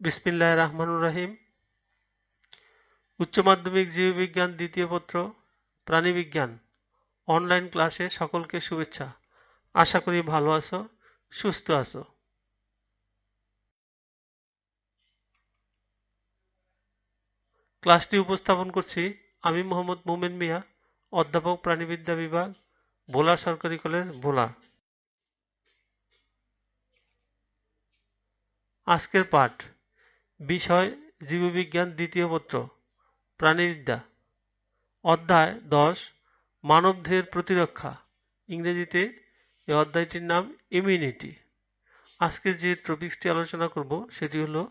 বিসমিল্লাহির রহমানির রহিম। উচ্চ মাধ্যমিক জীববিজ্ঞান দ্বিতীয় পত্র প্রাণীবিজ্ঞান অনলাইন ক্লাসে সকলকে শুভেচ্ছা। আশা করি ভালো আছো, সুস্থ আছো। ক্লাসটি উপস্থাপন করছি আমি মোহাম্মদ মোমেন মিয়া, অধ্যাপক প্রাণীবিদ্যা বিভাগ, ভোলা সরকারি কলেজ, ভোলা। আজকের পাঠ বিষয় জীববিজ্ঞান দ্বিতীয় পত্র প্রাণীবিদ্যা, অধ্যায় 10 মানবদেহের প্রতিরক্ষা। ইংরেজিতে এই অধ্যায়টির নাম ইমিউনিটি। আজকে যে টপিকসটি আলোচনা করব সেটি হলো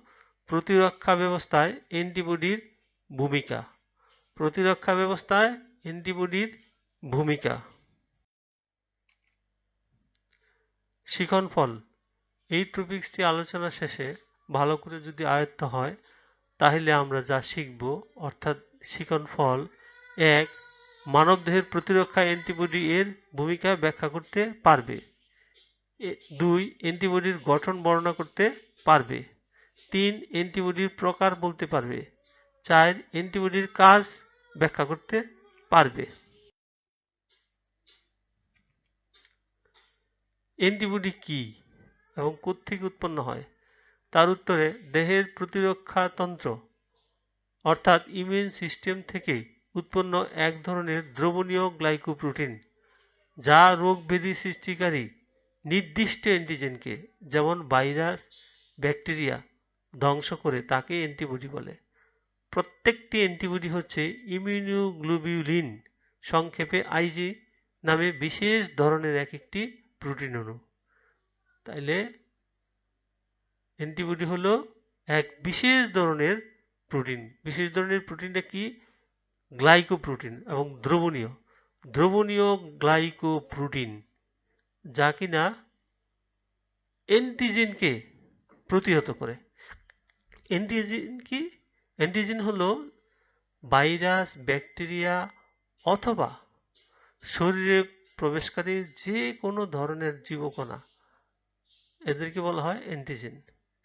প্রতিরক্ষা ব্যবস্থায় অ্যান্টিবডির ভূমিকা। প্রতিরক্ষা ব্যবস্থায় অ্যান্টিবডির ভূমিকা। শিখনফল। এই টপিকসটি আলোচনা শেষে ভালো করে যদি আয়ত্ত হয় তাহলে আমরা যা শিখব অর্থাৎ শিখনফল 1. মানবদেহের প্রতিরক্ষায় অ্যান্টিবডি এর ভূমিকা ব্যাখ্যা করতে পারবে। 2. অ্যান্টিবডির গঠন বর্ণনা করতে পারবে। 3. অ্যান্টিবডির প্রকার বলতে পারবে। 4. অ্যান্টিবডির কাজ ব্যাখ্যা করতে পারবে। অ্যান্টিবডি কি এবং কোত্থেকে উৎপন্ন হয়? তার উত্তরে দেহের প্রতিরক্ষা তন্ত্র অর্থাৎ ইমিউন সিস্টেম থেকে উৎপন্ন এক ধরনের দ্রবণীয় গ্লাইকোপ্রোটিন যা রোগ ব্যাধি সৃষ্টিকারী নির্দিষ্ট অ্যান্টিজেনকে যেমন ভাইরাস, ব্যাকটেরিয়া ধ্বংস করে তাকে অ্যান্টিবডি বলে। প্রত্যেকটি অ্যান্টিবডি হচ্ছে ইমিউনোগ্লোবিউলিন সংক্ষেপে আইজি নামে বিশেষ ধরনের এক একটি প্রোটিন অণু। তাইলে অ্যান্টিবডি হলো এক বিশেষ ধরনের প্রোটিন। বিশেষ ধরনের প্রোটিনটা কি? গ্লাইকোপ্রোটিন এবং দ্রবণীয় গ্লাইকোপ্রোটিন যা কিনা অ্যান্টিজেনকে প্রতিহত করে। অ্যান্টিজেন কি? অ্যান্টিজেন হলো ভাইরাস, ব্যাকটেরিয়া অথবা শরীরে প্রবেশকারী যে কোনো ধরনের জীবকণা, এদেরকে বলা হয় অ্যান্টিজেন।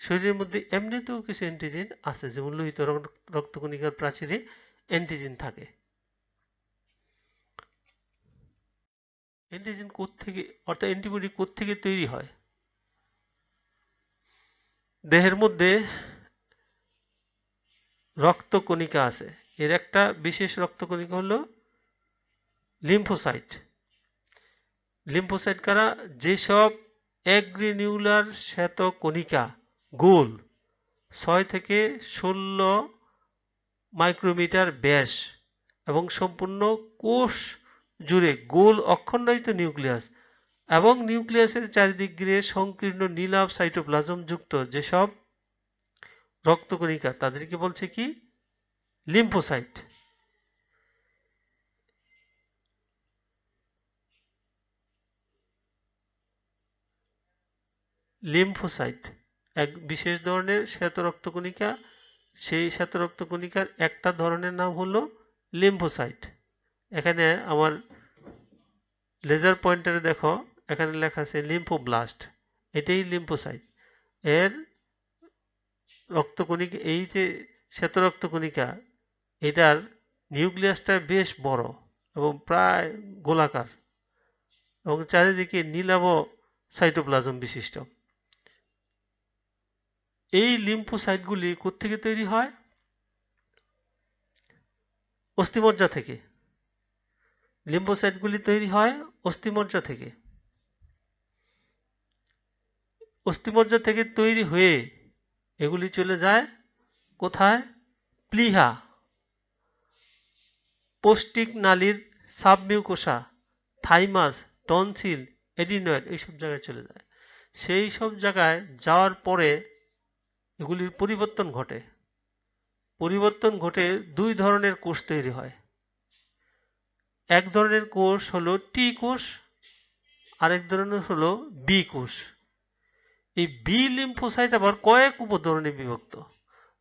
শরীরের মধ্যে এমনিতেও কিছু অ্যান্টিজেন আছে, যেমন লোহিত রক্তকণিকার প্রাচীরে অ্যান্টিজেন থাকে। অ্যান্টিজেন কোত্থেকে অর্থাৎ অ্যান্টিবডি কোত্থেকে তৈরি হয়? দেহের মধ্যে রক্তকণিকা আছে, এর একটা বিশেষ রক্তকণিকা হলো লিম্ফোসাইট। লিম্ফোসাইট কারা? যেসব অ্যাগ্রেনিউলার শ্বেতকণিকা গোল 6 থেকে 16 মাইক্রোমিটার ব্যাস এবং সম্পূর্ণ কোষ জুড়ে গোল অখণ্ডায়িত নিউক্লিয়াস এবং নিউক্লিয়াসের চারিদিক ঘিরে সংকীর্ণ নীলাভ সাইটোপ্লাজম যুক্ত যেসব রক্তকণিকা তাদেরকে বলছে কি? লিম্ফোসাইট। লিম্ফোসাইট এক বিশেষ ধরনের শ্বেত রক্তকণিকা। সেই শ্বেত রক্তকণিকার একটা ধরনের নাম হলো লিম্ফোসাইট। এখানে আমার লেজার পয়েন্টারে দেখো, এখানে লেখা আছে লিম্ফোব্লাস্ট, এটাই লিম্ফোসাইট। এর রক্তকণিকা, এই যে শ্বেত রক্তকণিকা, এটার নিউক্লিয়াসটা বেশ বড় এবং প্রায় গোলাকার এবং চারিদিকে নীলাভ সাইটোপ্লাজম বিশিষ্ট। এই লিম্ফোসাইটগুলি কোত্থেকে তৈরি হয়? অস্থিমজ্জা থেকে। লিম্ফোসাইটগুলি তৈরি হয় অস্থিমজ্জা থেকে। অস্থিমজ্জা থেকে তৈরি হয়ে এগুলি চলে যায় কোথায়? প্লীহা, পৌষ্টিক নালীর সাবমিউকোসা, থাইমাস, টনসিল, এডিনয়েড এইসব জায়গায় চলে যায়। সেই সব জায়গায় যাওয়ার পরে এগুলির পরিবর্তন ঘটে। পরিবর্তন ঘটে দুই ধরনের কোষ তৈরি হয়। এক ধরনের কোষ হলো টি কোষ, আরেক ধরনের হলো বি কোষ। এই বি লিম্ফোসাইট আবার কয়েক উপধরনে বিভক্ত,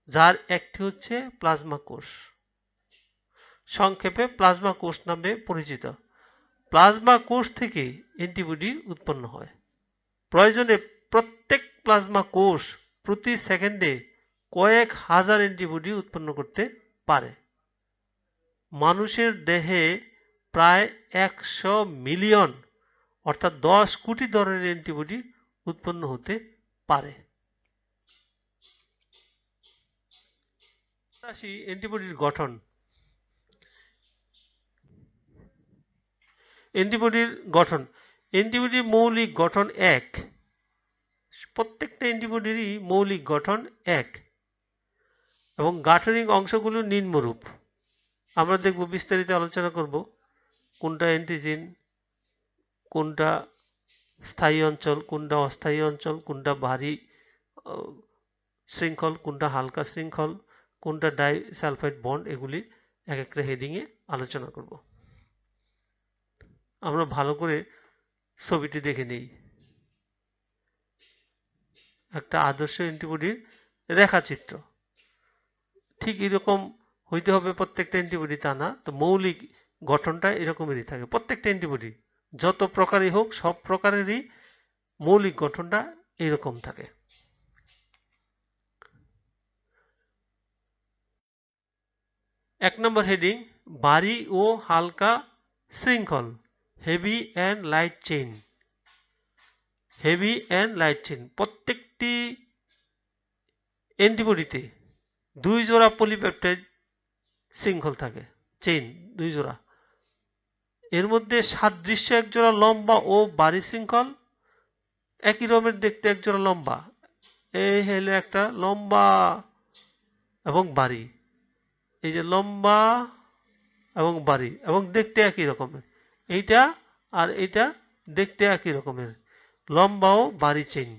যার একটি হচ্ছে প্লাজমা কোষ, সংক্ষেপে প্লাজমা কোষ নামে পরিচিত। প্লাজমা কোষ থেকে অ্যান্টিবডি উৎপন্ন হয়। প্রয়োজনে প্রত্যেক প্লাজমা কোষ প্রতি সেকেন্ডে কয়েক হাজার অ্যান্টিবডি উৎপন্ন করতে পারে। মানুষের দেহে প্রায় 100 মিলিয়ন অর্থাৎ 10 কোটি ধরনের অ্যান্টিবডি উৎপন্ন হতে পারে। আসি অ্যান্টিবডির গঠন। অ্যান্টিবডির গঠন, অ্যান্টিবডির মৌলিক গঠন এক। প্রত্যেকটা অ্যান্টিবডিরই মৌলিক গঠন এক এবং গাঠনিক অংশগুলো নিম্নরূপ। আমরা দেখব, বিস্তারিত আলোচনা করব কোনটা অ্যান্টিজেন, কোনটা স্থায়ী অঞ্চল, কোনটা অস্থায়ী অঞ্চল, কোনটা ভারী শৃঙ্খল, কোনটা হালকা শৃঙ্খল, কোনটা ডাইসালফাইড বন্ড, এগুলি এক একটা হেডিংয়ে আলোচনা করব। আমরা ভালো করে ছবিটি দেখে নিই। একটা আদর্শ অ্যান্টিবডির রেখাচিত্র। ঠিক এরকম হইতে হবে প্রত্যেকটা অ্যান্টিবডি তা না, তো মৌলিক গঠনটা এরকমেরই থাকে। প্রত্যেকটা অ্যান্টিবডি যত প্রকারই হোক সব প্রকারেরই মৌলিক গঠনটা এইরকম থাকে। এক নম্বর হেডিং, ভারী ও হালকা শৃঙ্খল, heavy and light chain. Heavy and light chain, প্রত্যেকটি অ্যান্টিবডিতে 2 জোড়া পলিপেপটাইড শৃঙ্খল থাকে, চেইন 2 জোড়া। এর মধ্যে সাদৃশ্য এক জোড়া লম্বা ও ভারী শৃঙ্খল, একই রকমের দেখতে এক জোড়া লম্বা। এই হলো একটা লম্বা এবং ভারী, এই যে লম্বা এবং ভারী এবং দেখতে একই রকমের। এইটা আর এইটা দেখতে একই রকমের, লম্বা ও ভারী চেইন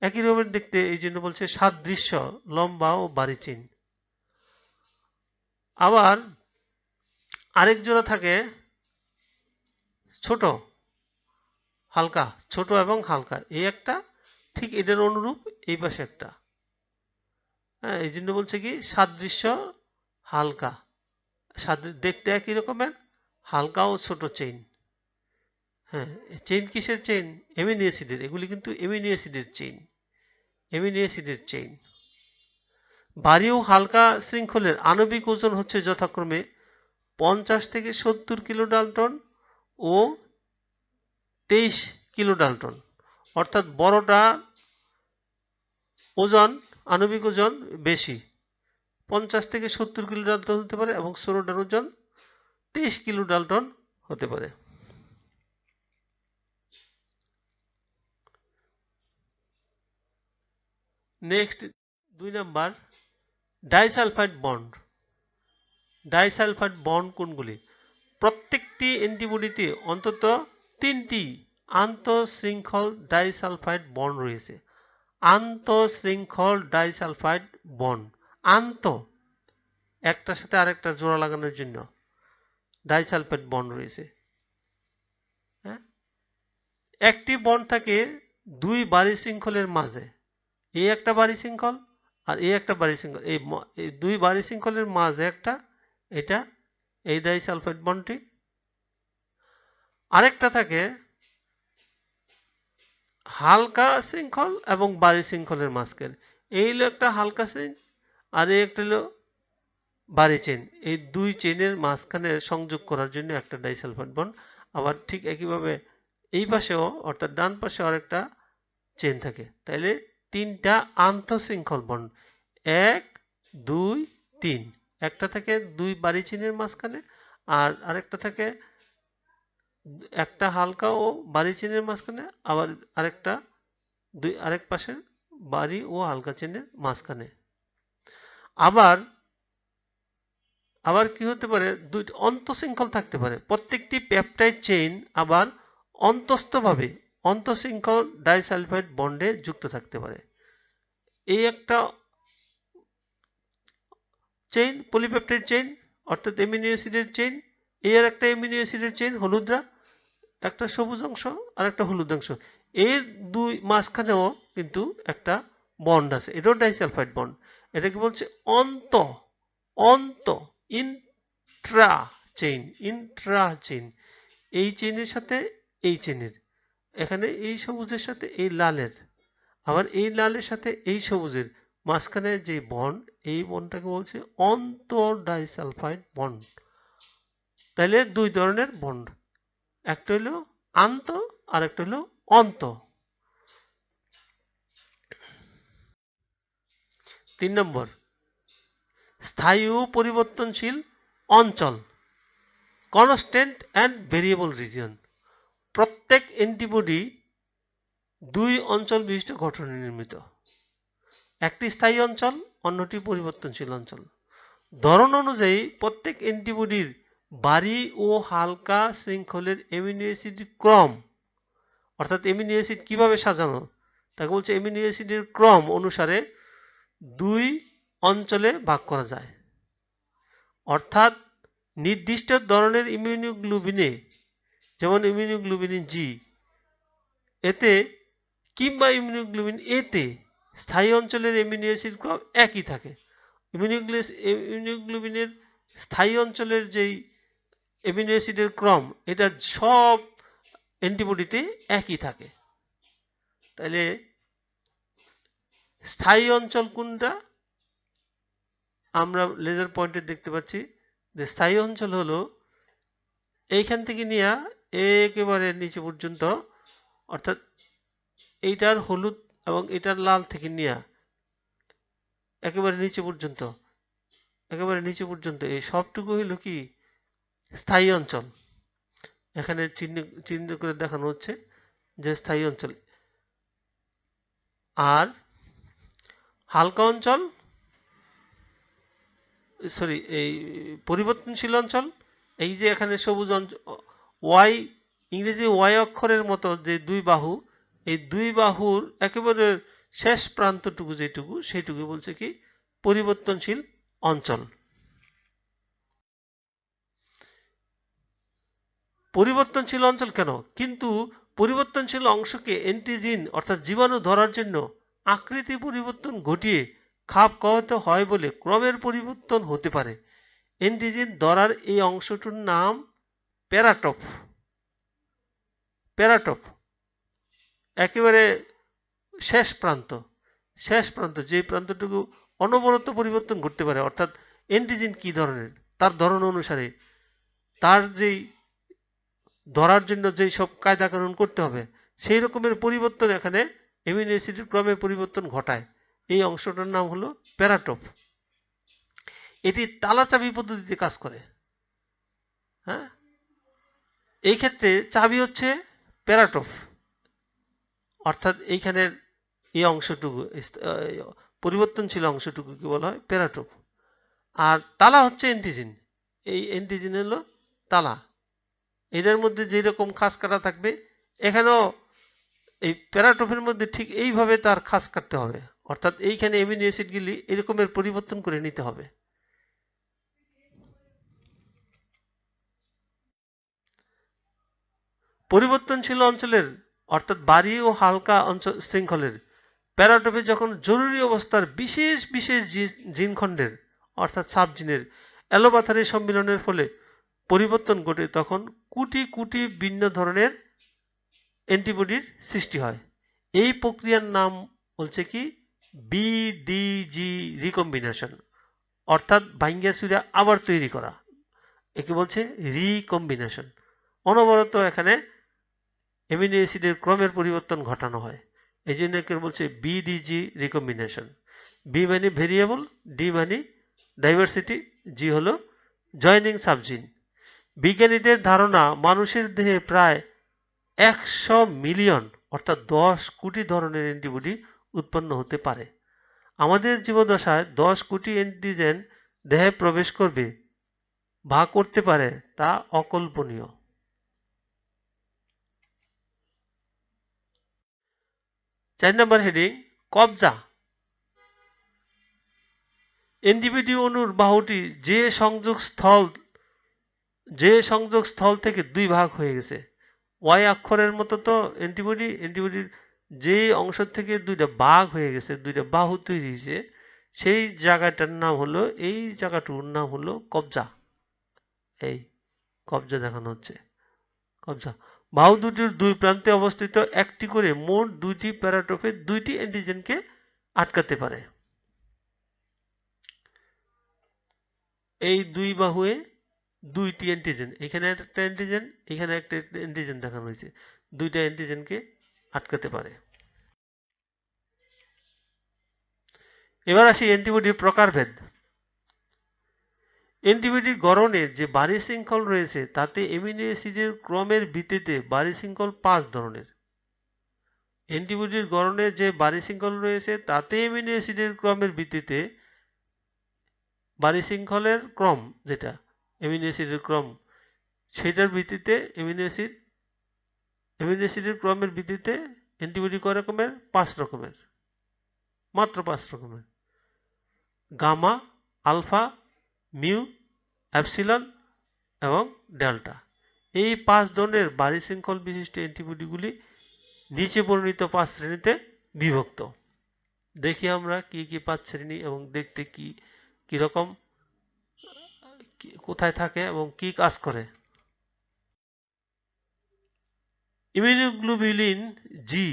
একই রকমের দেখতে, এই জন্য বলছে সাদৃশ্য লম্বা ও ভারী চেইন। আবার আরেক জোড়া থাকে ছোট হালকা, ছোট এবং হালকা, এই একটা ঠিক এটার অনুরূপ এই পাশে একটা। হ্যাঁ, এই জন্য বলছে কি সাদৃশ্য হালকা, দেখতে একই রকমের, হালকা ও ছোট চেইন। হ্যাঁ, চেইন কিসের চেইন? অ্যামিনো অ্যাসিডের। এগুলি কিন্তু অ্যামিনো অ্যাসিডের চেইন, অ্যামিনো অ্যাসিডের চেইন। ভারী ও হালকা শৃঙ্খলের আণবিক ওজন হচ্ছে যথাক্রমে 50 থেকে 70 কিলো ডাল্টন ও 23 কিলো ডাল্টন। অর্থাৎ বড়টা ওজন, আণবিক ওজন বেশি, 50 থেকে 70 কিলো ডাল্টন হতে পারে এবং ছোটটার ওজন 23 কিলো ডাল্টন হতে পারে। Next 2 number, disulphide bond. Disulphide bond কোনগুলি? প্রত্যেকটি অ্যান্টিবডিতে অন্তত 3টি আন্তঃশৃঙ্খল ডাইসালফাইড বন্ড রয়েছে। আন্তঃশৃঙ্খল ডাইসালফাইড বন্ড, একটার সাথে আরেকটা জোড়া লাগানোর জন্য ডাইসালফাইড বন্ড রয়েছে। হ্যাঁ, একটি বন্ড থাকে 2 ভারী শৃঙ্খলের মাঝে, এই একটা ভারী শৃঙ্খল আর এই একটা ভারী শৃঙ্খল, এই 2 ভারী শৃঙ্খলের মাঝে একটা, এটা এই ডাইসালফাইড বন্ডটি। আরেকটা থাকে হালকা শৃঙ্খল এবং ভারী শৃঙ্খলের মাঝখানে, এই হলো একটা হালকা চেইন আর এই একটা হলো ভারী চেইন। এই 2 চেইনের মাঝখানে সংযোগ করার জন্য একটা ডাইসালফাইড বন্ড। আবার ঠিক একইভাবে এই পাশেও অর্থাৎ ডান পাশে আরেকটা চেইন থাকে। তাইলে 3টা আন্তঃশৃঙ্খল বন্ড, 1 2 3। একটা থাকে 2 ভারী চেইনের মাঝখানে আর আরেকটা থাকে একটা হালকা ও ভারী চেইনের মাঝখানে, আবার আরেকটা আরেক পাশের ভারী ও হালকা চেইনের মাঝখানে। আবার কি হতে পারে, 2 অন্তঃশৃঙ্খল থাকতে পারে। প্রত্যেকটি পেপটাইড চেইন আবার অন্তস্থভাবে অন্তঃশৃঙ্খল ডাইসালফাইড বন্ডে যুক্ত থাকতে পারে। এই একটা চেইন পলিপেপটাইড চেইন অর্থাৎ অ্যামিনো অ্যাসিডের চেইন, এই আর একটা অ্যামিনো অ্যাসিডের চেইন হলুদরা, একটা সবুজ অংশ আর একটা হলুদ অংশ, এর 2 মাঝখানেও কিন্তু একটা বন্ড আছে, এটাও ডাইসালফাইড বন্ড। এটাকে বলছে অন্ত ইন্ট্রা চেইন। এই চেইনের সাথে এই চেইনের, এখানে এই সবুজের সাথে এই লালের, আবার এই লালের সাথে এই সবুজের মাঝখানে যে বন্ড, এই বন্ডটাকে বলছে অন্তর ডাইসালফাইড বন্ড। তাহলে দুই ধরনের বন্ড, একটা হলো আন্ত আর একটা হলো অন্ত। 3 নম্বর, স্থায়ী ও পরিবর্তনশীল অঞ্চল, কনস্ট্যান্ট অ্যান্ড ভেরিয়েবল রিজিয়ন। প্রত্যেক অ্যান্টিবডি দুই অঞ্চল বিশিষ্ট গঠনে নির্মিত, একটি স্থায়ী অঞ্চল, অন্যটি পরিবর্তনশীল অঞ্চল। ধরন অনুযায়ী প্রত্যেক অ্যান্টিবডির ভারী ও হালকা শৃঙ্খলের অ্যামিনো অ্যাসিড ক্রম, অর্থাৎ অ্যামিনো অ্যাসিড কিভাবে সাজানো, তাকে বলছে অ্যামিনো অ্যাসিডের ক্রম অনুসারে দুই অঞ্চলে ভাগ করা যায়। অর্থাৎ নির্দিষ্ট ধরনের ইমিউনোগ্লোবিনে, যেমন ইমিউনোগ্লোবিন জি এতে কিংবা ইমিউনোগ্লোবিন এতে স্থায়ী অঞ্চলের অ্যামিনো অ্যাসিড ক্রম একই থাকে। ইমিউনোগ্লোবিনের স্থায়ী অঞ্চলের যেই অ্যামিনো অ্যাসিডের ক্রম, এটা সব অ্যান্টিবডিতে একই থাকে। তাহলে স্থায়ী অঞ্চল কোনটা? আমরা লেজার পয়েন্টে দেখতে পাচ্ছি যে স্থায়ী অঞ্চল হলো এইখান থেকে নিয়ে একেবারে নিচে পর্যন্ত, অর্থাৎ এইটার হলুদ এবং এটার লাল থেকে নিয়ে একেবারে নিচে পর্যন্ত, একেবারে নিচে পর্যন্ত এই সবটুকু হইল কি স্থায়ী অঞ্চল। এখানে চিহ্ন করে দেখানো হচ্ছে যে স্থায়ী অঞ্চল। আর হালকা অঞ্চল, সরি, এই পরিবর্তনশীল অঞ্চল, এই যে এখানে সবুজ অঞ্চল, ওয়াই, ইংরেজি ওয়াই অক্ষরের মতো যে দুই বাহু, এই দুই বাহুর একেবারে শেষ প্রান্তটুকু যেটুকু, সেইটুকু বলছে কি পরিবর্তনশীল অঞ্চল। পরিবর্তনশীল অঞ্চল কেন? কিন্তু পরিবর্তনশীল অংশকে অ্যান্টিজিন অর্থাৎ জীবাণু ধরার জন্য আকৃতি পরিবর্তন ঘটিয়ে খাপ খাওয়াতে হয় বলে ক্রমের পরিবর্তন হতে পারে। অ্যান্টিজিন ধরার এই অংশটির নাম প্যারাটোপ। প্যারাটোপ একেবারে শেষ প্রান্ত, শেষ প্রান্ত, যে প্রান্তটুকু অনবরত পরিবর্তন ঘটতে পারে, অর্থাৎ অ্যান্টিজিন কি ধরনের তার ধরন অনুসারে তার যেই ধরার জন্য যেই সব কায়দা কানুন করতে হবে, সেই রকমের পরিবর্তন এখানে অ্যামিনো অ্যাসিডের ক্রমে পরিবর্তন ঘটায়। এই অংশটার নাম হলো প্যারাটোপ। এটি তালা চাবি পদ্ধতিতে কাজ করে। হ্যাঁ, এই ক্ষেত্রে চাবি হচ্ছে প্যারাটোপ, অর্থাৎ এইখানের এই অংশটুকু পরিবর্তনশীল অংশটুকু কি বলা হয় প্যারাটোপ। আর তালা হচ্ছে অ্যান্টিজিন, এই অ্যান্টিজিন হলো তালা। এদের মধ্যে যেরকম খাস কাটা থাকবে, এখানেও এই প্যারাটোপের মধ্যে ঠিক এইভাবে তার খাস কাটতে হবে, অর্থাৎ এইখানে অ্যামিনো অ্যাসিডগুলি এরকমের পরিবর্তন করে নিতে হবে। পরিবর্তনশীল অঞ্চলের অর্থাৎ ভারী ও হালকা অঞ্চল শৃঙ্খলের প্যারাটোপে যখন জরুরি অবস্থার বিশেষ বিশেষ জিনখণ্ডের অর্থাৎ সাবজিনের অ্যালোপ্যাথারি সম্মিলনের ফলে পরিবর্তন ঘটে, তখন কোটি কোটি ভিন্ন ধরনের অ্যান্টিবডির সৃষ্টি হয়। এই প্রক্রিয়ার নাম বলছে কি বিডিজি রিকম্বিনেশন, অর্থাৎ ভাঙ্গা চুরা আবার তৈরি করা, একে বলছে রিকম্বিনেশন। অনবরত এখানে অ্যামিনো অ্যাসিডের ক্রমের পরিবর্তন ঘটানো হয়, এই জন্য একে বলছে বিডিজি রিকম্বিনেশন। বি মানে ভেরিয়েবল, ডি মানে ডাইভার্সিটি, জি হলো জয়নিং সাবজিন। বিজ্ঞানীদের ধারণা মানুষের দেহে প্রায় 100 মিলিয়ন অর্থাৎ 10 কোটি ধরনের অ্যান্টিবডি উৎপন্ন হতে পারে। আমাদের জীবদ্দশায় 10 কোটি অ্যান্টিজেন দেহে প্রবেশ করবে বা করতে পারে, তা অকল্পনীয়। 4 নম্বর হেডিং কবজা। অ্যান্টিবডি অণুর বাহুটি যে সংযোগ স্থল থেকে দুই ভাগ হয়ে গেছে। ওয়াই অক্ষরের মতো তো অ্যান্টিবডির যে অংশ থেকে দুইটা ভাগ হয়ে গেছে, দুইটা বাহু তৈরি হয়েছে, সেই জায়গাটার নাম হলো, এই জায়গাটুকুর নাম হলো কবজা। এই কবজা দেখানো হচ্ছে, কবজা। বাহু দুটির দুই প্রান্তে অবস্থিত একটি করে মোট দুইটি প্যারাটোপে দুইটি অ্যান্টিজেনকে আটকাতে পারে। এই দুই বাহুয়ে দুইটি অ্যান্টিজেন, এখানে একটা অ্যান্টিজেন, এখানে একটা অ্যান্টিজেন দেখানো হয়েছে, দুইটা অ্যান্টিজেনকে আটকাতে পারে। এবার আসি অ্যান্টিবডির প্রকারভেদ। অ্যান্টিবডির গড়নে যে বাহ্যিক শৃঙ্খল রয়েছে তাতে অ্যামিনো অ্যাসিডের ক্রমের ভিত্তিতে বাহ্যিক শৃঙ্খল 5 ধরনের। অ্যান্টিবডির গড়নে যে বাহ্যিক শৃঙ্খল রয়েছে তাতে অ্যামিনো অ্যাসিডের ক্রমের ভিত্তিতে বাহ্যিক শৃঙ্খলের ক্রম, যেটা অ্যামিনো অ্যাসিডের ক্রম, সেটার ভিত্তিতে অ্যামিনো অ্যাসিডের ক্রমের ভিত্তিতে অ্যান্টিবডি কয় রকমের? 5 রকমের, মাত্র 5 রকমের। গামা, আলফা, মিউ, এপসিলন এবং ডেল্টা। এই 5 ধরনের বাহ্যিক শৃঙ্খল বিশিষ্ট অ্যান্টিবডিগুলি নিচে বর্ণিত 5 শ্রেণীতে বিভক্ত। দেখি আমরা কি কি 5 শ্রেণী এবং দেখতে কি রকম, কোথায় থাকে এবং কি কাজ করে। ইমিউনোগ্লোবুলিন জি,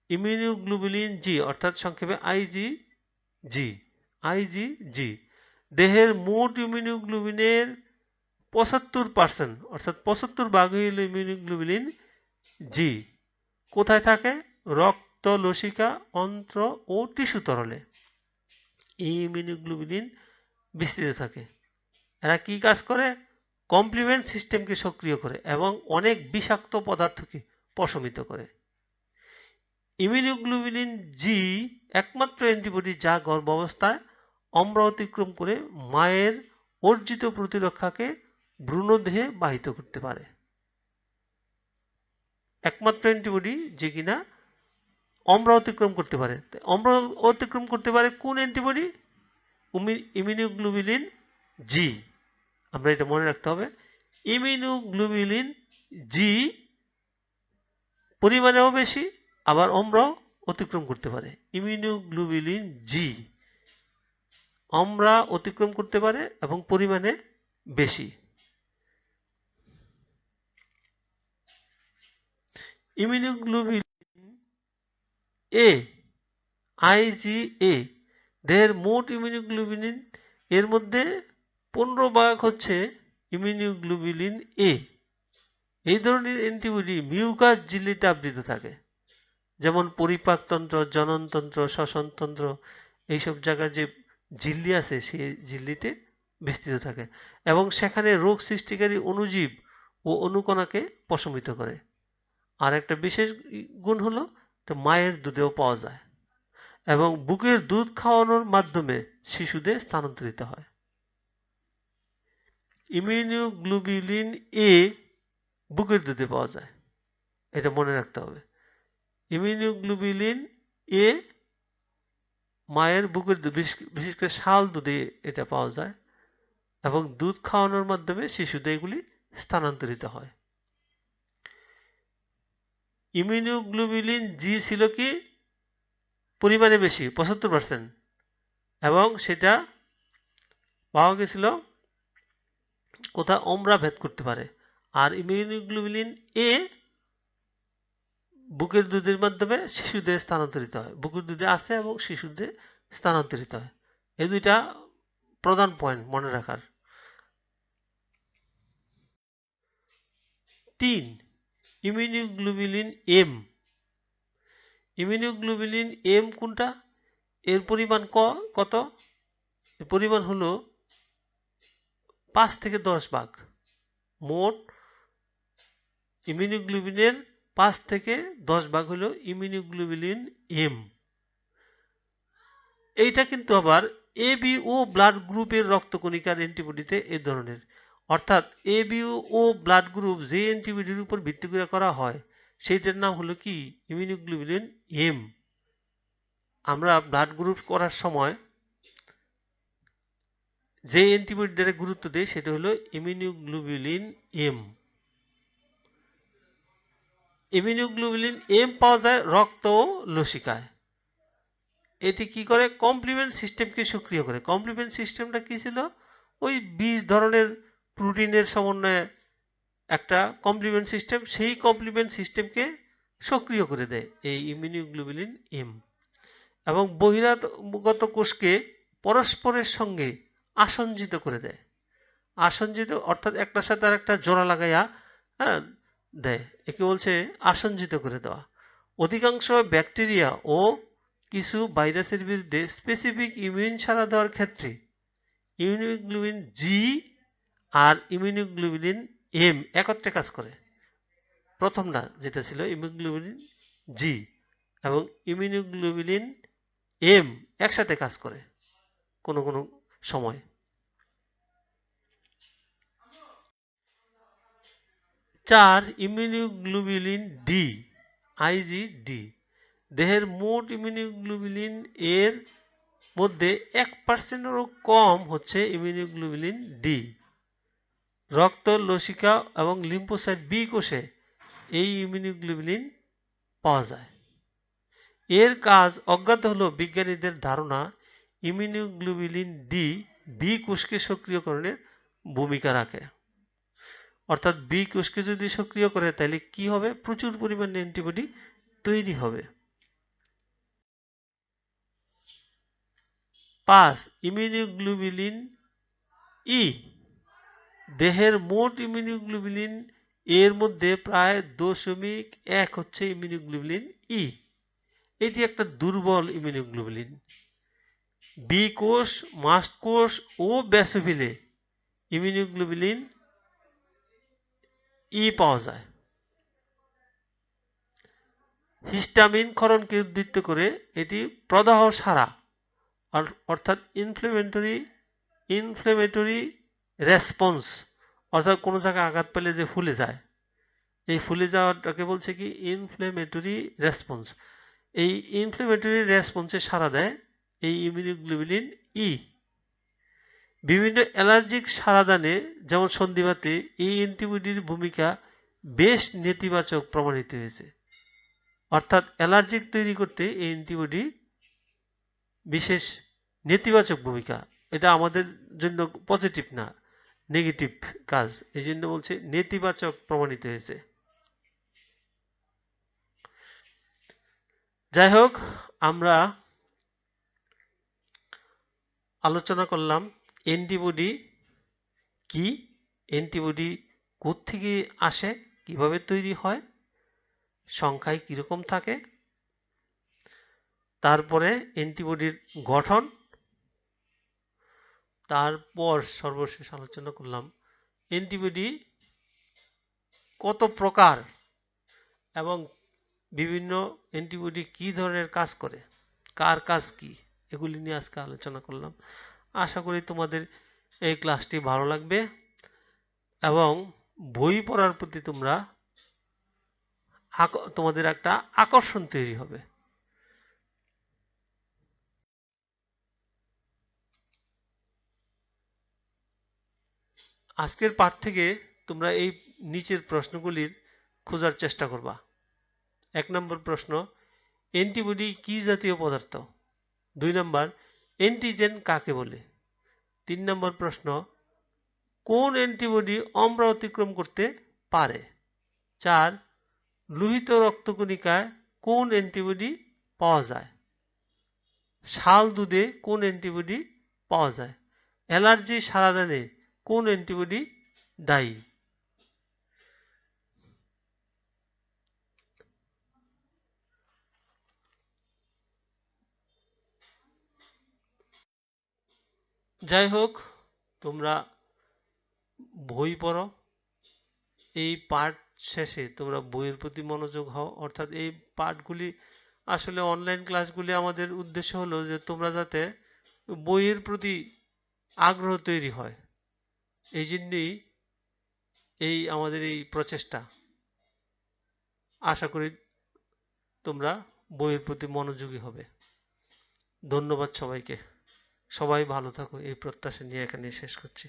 ইমিউনোগ্লোবুলিন জি অর্থাৎ সংক্ষেপে আইজিজি দেহের মোট ইমিউনোগ্লোবিনের 75% অর্থাৎ 75 ভাগ হইল ইমিউনোগ্লোবুলিন জি। কোথায় থাকে? রক্ত, লসিকা, অন্ত্র ও টিস্যু তরলে এই ইমিউনোগ্লোবুলিন বিস্তৃত থাকে। এরা কি কাজ করে? কমপ্লিমেন্ট সিস্টেমকে সক্রিয় করে এবং অনেক বিষাক্ত পদার্থকে প্রশমিত করে। ইমিউনোগ্লোবুলিন জি একমাত্র অ্যান্টিবডি যা গর্ভাবস্থায় অম্র অতিক্রম করে মায়ের অর্জিত প্রতিরক্ষাকে ভ্রূণদেহে বাহিত করতে পারে। একমাত্র অ্যান্টিবডি যে কিনা অম্র অতিক্রম করতে পারে। অম্র অতিক্রম করতে পারে কোন অ্যান্টিবডি? ইমিউনোগ্লোবুলিন জি। আমরা এটা মনে রাখতে হবে, ইমিউনোগ্লোবুলিন জি পরিমাণেও বেশি, আবার অম্র অতিক্রম করতে পারে। ইমিউনোগ্লোবুলিন জি অম্রা অতিক্রম করতে পারে এবং পরিমাণে বেশি। ইমিউনোগ্লোবুলিন এ, আইজিএ দেহের মোট ইমিউনোগ্লোবুলিন এর মধ্যে 15 ভাগ হচ্ছে ইমিউনোগ্লোবুলিন এ। এই ধরনের অ্যান্টিবডি মিউকাস ঝিল্লিতে আবৃত থাকে, যেমন পরিপাকতন্ত্র, জননতন্ত্র, শ্বসনতন্ত্র, এইসব জায়গায় যে ঝিল্লি আছে সেই ঝিল্লিতে বিস্তৃত থাকে এবং সেখানে রোগ সৃষ্টিকারী অণুজীব ও অণুকণাকে প্রশমিত করে। আর একটা বিশেষ গুণ হলো মায়ের দুধেও পাওয়া যায় এবং বুকের দুধ খাওয়ানোর মাধ্যমে শিশুদের স্থানান্তরিত হয়। ইমিউনোগ্লোবুলিন এ বুকের দুধে পাওয়া যায়, এটা মনে রাখতে হবে। ইমিউনোগ্লোবুলিন এ মায়ের বুকের দুধ, বিশেষ করে শাল দুধে এটা পাওয়া যায় এবং দুধ খাওয়ানোর মাধ্যমে শিশুদের এগুলি স্থানান্তরিত হয়। ইমিউনোগ্লোবুলিন জি ছিল কি পরিমাণে বেশি, 75%, এবং সেটা পাওয়া গেছিল কোথায়? অম্রা ভেদ করতে পারে। আর ইমিউনোগ্লোবুলিন এ বুকের দুধের মাধ্যমে শিশুদের স্থানান্তরিত হয়, বুকের দুধে আসে এবং শিশুদের স্থানান্তরিত হয়। এই দুইটা প্রধান পয়েন্ট মনে রাখার। 3. Immunoglobulin M. ইমিউনোগ্লোবুলিন এম কোনটা? এর পরিমাণ কত? এর পরিমাণ হলো 5 থেকে 10 ভাগ। মোট ইমিউনোগ্লোবুলিনের 5 থেকে 10 ভাগ হলো ইমিউনোগ্লোবুলিন এম। এইটা কিন্তু আবার এবি ও ব্লাড গ্রুপের রক্তকণিকার অ্যান্টিবডিতে এই ধরনের, অর্থাৎ এবি ও ব্লাড গ্রুপ যে অ্যান্টিবডির উপর ভিত্তি করে করা হয় সেইটার নাম হলো কি? Immunoglobulin M. আমরা ব্লাড গ্রুপ করার সময় যে অ্যান্টিবডিটাকে গুরুত্ব দেই সেটা হলো ইমিউনোগ্লোবুলিন এম। ইমিউনোগ্লোবুলিন এম পাওয়া যায় রক্ত ও লসিকায়। এটি কি করে? কমপ্লিমেন্ট সিস্টেমকে সক্রিয় করে। কমপ্লিমেন্ট সিস্টেমটা কি ছিল? ওই 20 ধরনের প্রোটিনের সমন্বয়ে একটা কমপ্লিমেন্ট সিস্টেম, সেই কমপ্লিমেন্ট সিস্টেমকে সক্রিয় করে দেয় এই ইমিউনোগ্লোবুলিন এম এবং বহিরাগত কোষকে পরস্পরের সঙ্গে আসঞ্জিত করে দেয়। আসঞ্জিত অর্থাৎ একটার সাথে আর একটা জোড়া লাগাইয়া দেয়, একে বলছে আসঞ্জিত করে দেওয়া। অধিকাংশ ব্যাকটেরিয়া ও কিছু ভাইরাসের বিরুদ্ধে স্পেসিফিক ইমিউন সাড়া দেওয়ার ক্ষেত্রে ইমিউনোগ্লোবিন জি আর ইমিউনোগ্লোবিন এম একত্রে কাজ করে। প্রথমটা যেটা ছিল ইমিউনোগ্লোবিন জি এবং ইমিউনোগ্লোবিন এম একসাথে কাজ করে কোনো কোনো সময়। 4. ইমিউনোগ্লোবিন ডি আইজিডি দেহের মোট ইমিউনোগ্লোবিন এর মধ্যে 1%-এরও কম হচ্ছে ইমিউনোগ্লোবিন ডি। রক্ত, লসিকা এবং লিম্ফোসাইট বি কোষে এই ইমিউনোগ্লোবিন পাওয়া যায়। এর কাজ অজ্ঞাত হলেও বিজ্ঞানীদের ধারণা ইমিউনোগ্লোবিন ডি বি কোষকে সক্রিয়করণের ভূমিকা রাখে। অর্থাৎ বি কোষকে যদি সক্রিয় করে তাহলে কি হবে? প্রচুর পরিমাণে অ্যান্টিবডি তৈরি হবে। 5. ইমিউনোগ্লোবিন ই দেহের মোট ইমিউনোগ্লোবিন এর মধ্যে প্রায় 0.1 হচ্ছে ইমিউনোগ্লোবিন ই। এটি একটা দুর্বল ইমিউনোগ্লোবিন। বি কোষ, মাস্ট কোষ ও ব্যাসোফিলে ইমিউনোগ্লোবিন ই পাওয়া যায়। হিস্টামিন ক্ষরণকে উদ্দীপ্ত করে এটি প্রদাহ সারা অর্থাৎ ইনফ্লেমেটরি রেসপন্স অর্থাৎ কোনো জায়গায় আঘাত পেলে যে ফুলে যায়, এই ফুলে যাওয়াটাকে বলছে কি ইনফ্লেমেটরি রেসপন্স। এই ইনফ্লেমেটরি রেসপন্সে সাড়া দেয় এই ইমিউনোগ্লোবিন ই। বিভিন্ন অ্যালার্জিক সাড়াদানে যেমন সন্ধিবাতে এই অ্যান্টিবডির ভূমিকা বেশ নেতিবাচক প্রমাণিত হয়েছে। অর্থাৎ অ্যালার্জিক তৈরি করতে এই অ্যান্টিবডি বিশেষ নেতিবাচক ভূমিকা, এটা আমাদের জন্য পজিটিভ না, নেগেটিভ কাজ, এই জন্য বলছে নেতিবাচক প্রমাণিত হয়েছে। যাই হোক, আমরা আলোচনা করলাম অ্যান্টিবডি কি, অ্যান্টিবডি কোত্থেকে আসে, কিভাবে তৈরি হয়, সংখ্যায় কিরকম থাকে, তারপরে অ্যান্টিবডির গঠন, তারপর সর্বশেষ আলোচনা করলাম অ্যান্টিবডি কত প্রকার এবং বিভিন্ন অ্যান্টিবডি কি ধরনের কাজ করে, কার কাজ কি, এগুলি নিয়ে আজকে আলোচনা করলাম। আশা করি তোমাদের এই ক্লাসটি ভালো লাগবে এবং বই পড়ার প্রতি তোমাদের একটা আকর্ষণ তৈরি হবে। আজকের পাঠ থেকে তোমরা এই নিচের প্রশ্নগুলির খোঁজার চেষ্টা করবা। 1 নম্বর প্রশ্ন, অ্যান্টিবডি কি জাতীয় পদার্থ? 2 নম্বর, অ্যান্টিজেন কাকে বলে? 3 নম্বর প্রশ্ন, কোন অ্যান্টিবডি অম্ল অতিক্রম করতে পারে? 4, লোহিত রক্তকণিকায় কোন অ্যান্টিবডি পাওয়া যায়? শাল দুধে কোন অ্যান্টিবডি পাওয়া যায়? অ্যালার্জি সারাদানে কোন অ্যান্টিবডি দায়ী? যাই হোক, তোমরা বই পড়ো। এই পাঠ শেষে তোমরা বইয়ের প্রতি মনোযোগ হও। অর্থাৎ এই পাঠগুলি আসলে অনলাইন ক্লাসগুলি আমাদের উদ্দেশ্য হলো যে তোমরা যাতে বইয়ের প্রতি আগ্রহ তৈরি হয়, এই জন্যই আমাদের এই প্রচেষ্টা। আশা করি তোমরা বইয়ের প্রতি মনোযোগী হবে। ধন্যবাদ সবাইকে। সবাই ভালো থাকো, এই প্রত্যাশা নিয়ে এখানে শেষ করছি।